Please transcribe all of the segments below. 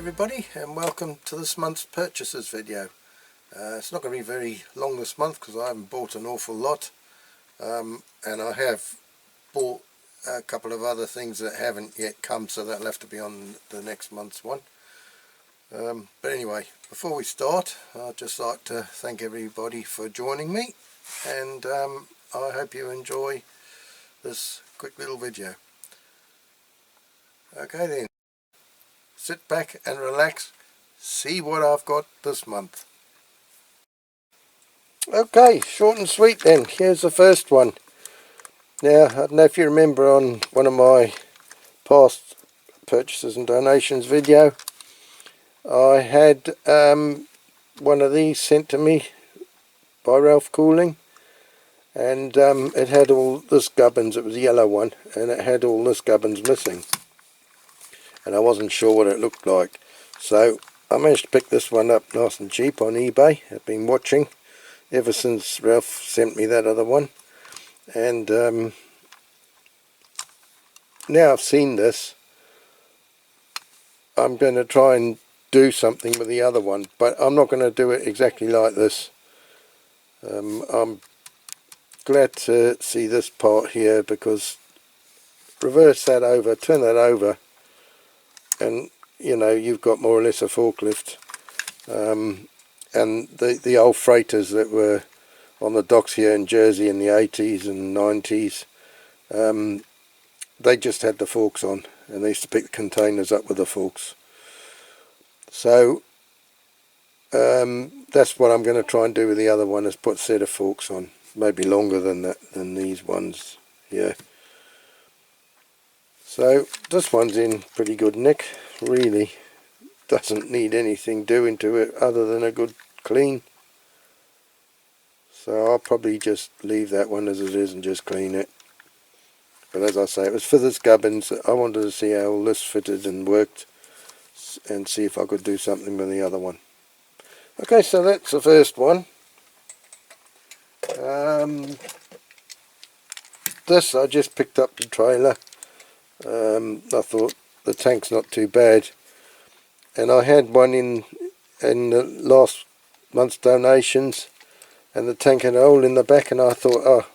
everybody, and welcome to this month's purchases video. It's not going to be very long this month because I haven't bought an awful lot, and I have bought a couple of other things that haven't yet come, so that'll have to be on the next month's one. But anyway, before we start, I'd just like to thank everybody for joining me, and I hope you enjoy this quick little video. Okay then, sit back and relax, see what I've got this month. Okay, short and sweet then. Here's the first one. Now, I don't know if you remember on one of my past purchases and donations video, I had one of these sent to me by Ralph Cooling, and it had all this gubbins. It was a yellow one, and it had all this gubbins missing, and I wasn't sure what it looked like, so I managed to pick this one up nice and cheap on eBay. I've been watching ever since Ralph sent me that other one, and now I've seen this, I'm going to try and do something with the other one, but I'm not going to do it exactly like this. I'm glad to see this part here, because reverse that over, turn that over, and you know, you've got more or less a forklift. And the old freighters that were on the docks here in Jersey in the 80s and 90s, they just had the forks on, and they used to pick the containers up with the forks. So that's what I'm going to try and do with the other one, is put a set of forks on, maybe longer than that, than these ones here. So this one's in pretty good nick, really doesn't need anything doing to it other than a good clean. So I'll probably just leave that one as it is and just clean it. But as I say, it was for this gubbins. I wanted to see how all this fitted and worked, and see if I could do something with the other one. Okay, so that's the first one. This, I just picked up the trailer. I thought the tank's not too bad, and I had one in the last month's donations, and the tank had a hole in the back, and I thought, oh,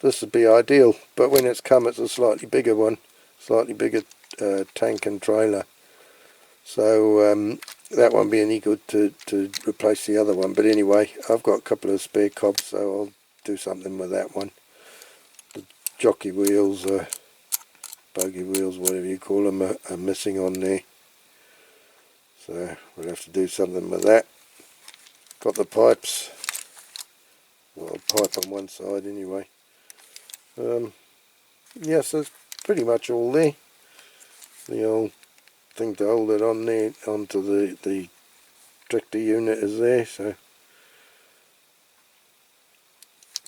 this would be ideal. But when it's come, it's a slightly bigger one, slightly bigger tank and trailer, so that won't be any good to replace the other one. But anyway, I've got a couple of spare cobs, so I'll do something with that one. The jockey wheels, bogey wheels, whatever you call them, are missing on there, so we'll have to do something with that. Got the pipes, well, a pipe on one side anyway. Yes, that's pretty much all there. The old thing to hold it on there onto the tractor unit is there, so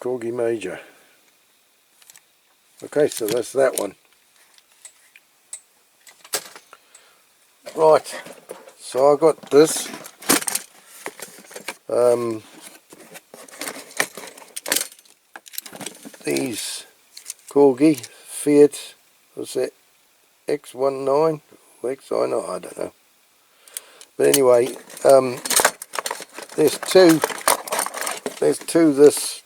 Corgi Major. Okay, so that's that one. Right, so I got this. These Corgi Fiat, what's that, X19 or XI9, I don't know. But anyway, there's two this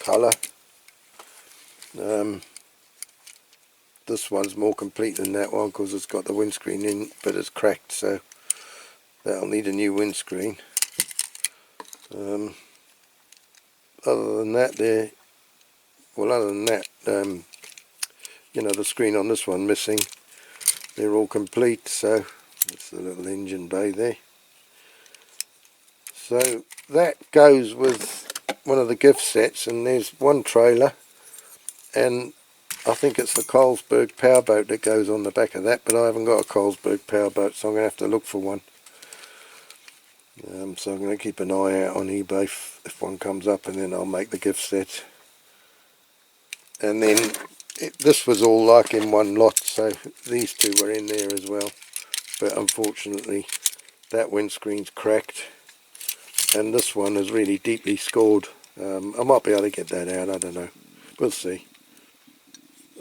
colour. This one's more complete than that one because it's got the windscreen in, but it's cracked, so that'll need a new windscreen. Other than that, you know, the screen on this one missing. They're all complete, so that's the little engine bay there. So that goes with one of the gift sets, and there's one trailer, and I think it's the Carlsberg powerboat that goes on the back of that, but I haven't got a Carlsberg powerboat, so I'm going to have to look for one. So I'm going to keep an eye out on eBay if one comes up, and then I'll make the gift set. And then this was all like in one lot, so these two were in there as well. But unfortunately, that windscreen's cracked, and this one is really deeply scored. I might be able to get that out, I don't know. We'll see.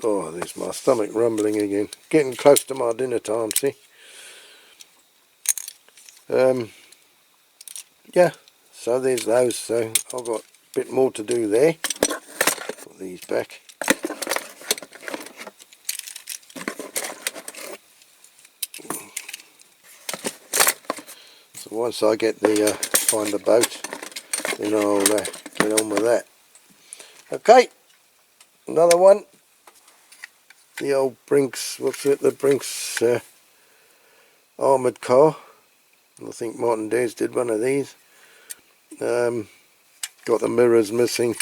Oh, there's my stomach rumbling again. Getting close to my dinner time, see? Yeah, so there's those. So I've got a bit more to do there. Put these back. So once I get the find the boat, then I'll get on with that. Okay, another one. The old Brinks, what's it? The Brinks armoured car. I think Martin Dares did one of these. Got the mirrors missing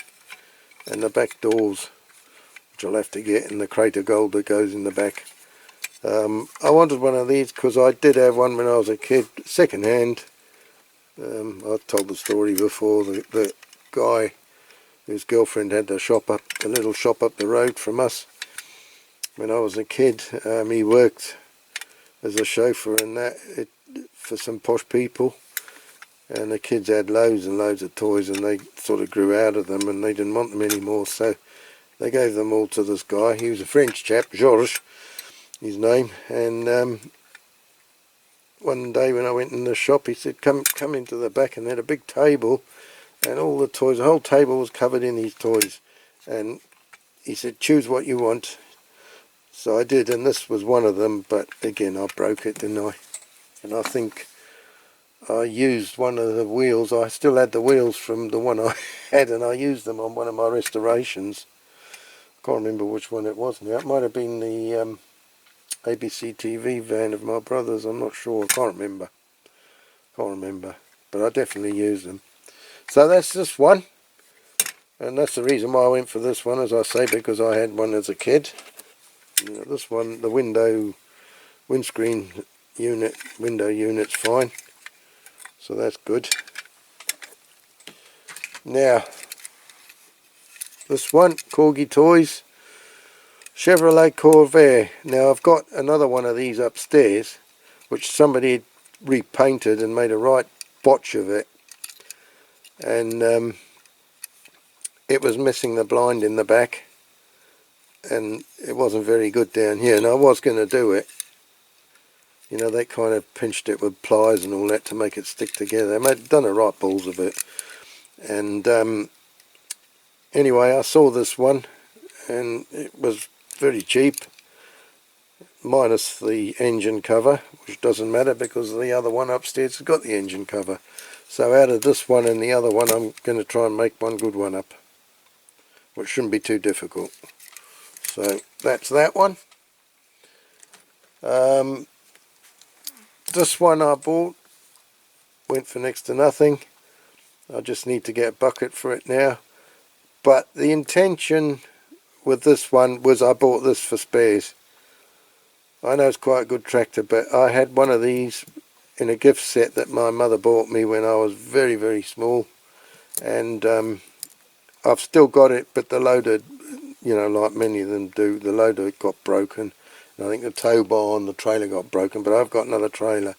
and the back doors, which I'll have to get, in the crate of gold that goes in the back. I wanted one of these because I did have one when I was a kid, second hand. I've told the story before. The guy whose girlfriend had a little shop up the road from us when I was a kid. He worked as a chauffeur and that for some posh people, and the kids had loads and loads of toys, and they sort of grew out of them and they didn't want them anymore, so they gave them all to this guy. He was a French chap, Georges, his name, and one day when I went in the shop, he said, come into the back, and they had a big table and all the toys, the whole table was covered in these toys, and he said, choose what you want. So I did, and this was one of them, but again I broke it, didn't I? And I think I used one of the wheels. I still had the wheels from the one I had, and I used them on one of my restorations. I can't remember which one it was now. It might have been the ABC TV van of my brother's, I'm not sure, I can't remember, but I definitely used them. So that's this one, and that's the reason why I went for this one, as I say, because I had one as a kid. You know, this one, the windscreen window unit's fine, so that's good. Now, this one, Corgi Toys, Chevrolet Corvair. Now I've got another one of these upstairs, which somebody had repainted and made a right botch of it, and it was missing the blind in the back, and it wasn't very good down here, and I was going to do it. You know, they kind of pinched it with pliers and all that to make it stick together. They'd done a right balls of it. And anyway, I saw this one, and it was very cheap, minus the engine cover, which doesn't matter because the other one upstairs has got the engine cover. So out of this one and the other one, I'm going to try and make one good one up, which shouldn't be too difficult. So that's that one. This one I bought, went for next to nothing. I just need to get a bucket for it now. But the intention with this one was I bought this for spares. I know it's quite a good tractor, but I had one of these in a gift set that my mother bought me when I was very, very small. And I've still got it, but the loader, you know, like many of them do, the loader got broken. And I think the tow bar on the trailer got broken, but I've got another trailer.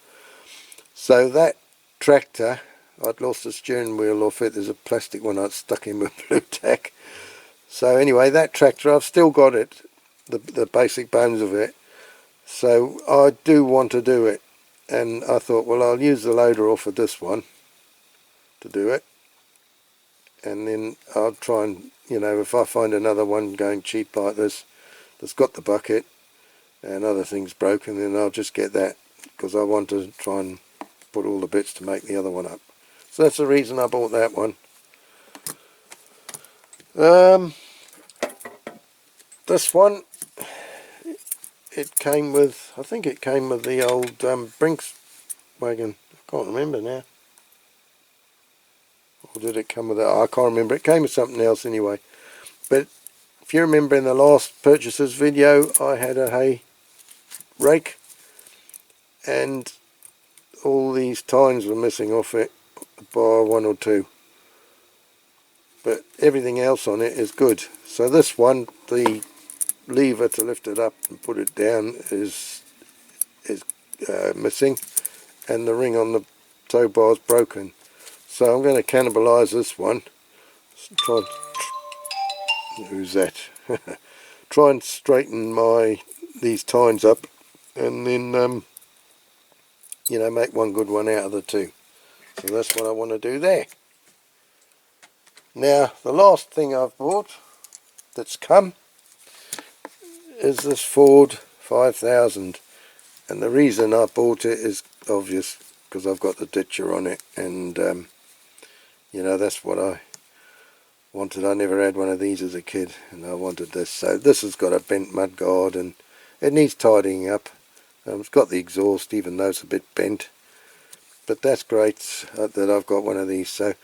So that tractor, I'd lost the steering wheel off it. There's a plastic one I'd stuck in with blue tack. So anyway, that tractor, I've still got it, the basic bones of it. So I do want to do it. And I thought, well, I'll use the loader off of this one to do it. And then I'll try and, you know, if I find another one going cheap like this, that's got the bucket and other things broken, then I'll just get that, because I want to try and put all the bits to make the other one up. So that's the reason I bought that one. This one, it came with, I think it came with the old Brinks wagon. I can't remember now. Or did it come with that? I can't remember. It came with something else anyway. But if you remember in the last purchases video, I had a hay rake, and all these tines were missing off it, bar one or two. But everything else on it is good. So this one, the lever to lift it up and put it down is missing, and the ring on the tow bar is broken. So I'm going to cannibalise this one. Who's that? Try and straighten these tines up, and then you know, make one good one out of the two. So that's what I want to do there. Now the last thing I've bought that's come is this Ford 5000, and the reason I bought it is obvious, because I've got the ditcher on it, and you know, that's what I wanted. I never had one of these as a kid, and I wanted this. So this has got a bent mudguard and it needs tidying up. It's got the exhaust, even though it's a bit bent, but that's great that I've got one of these. So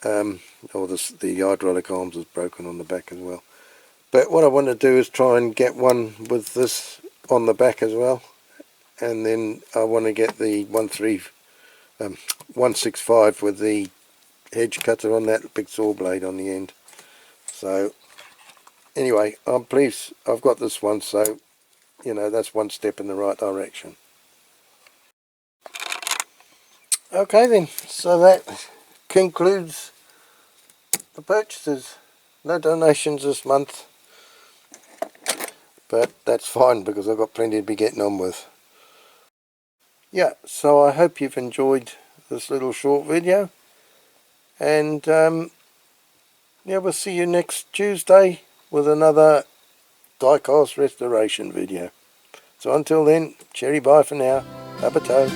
the hydraulic arms is broken on the back as well. But what I want to do is try and get one with this on the back as well, and then I want to get the 165 with the hedge cutter on that big saw blade on the end. So anyway, I'm pleased I've got this one, so you know, that's one step in the right direction. Okay then, so that concludes the purchases. No donations this month, but that's fine because I've got plenty to be getting on with. Yeah, so I hope you've enjoyed this little short video, and yeah, we'll see you next Tuesday with another diecast restoration video. So until then, cherry bye for now. Up a toe.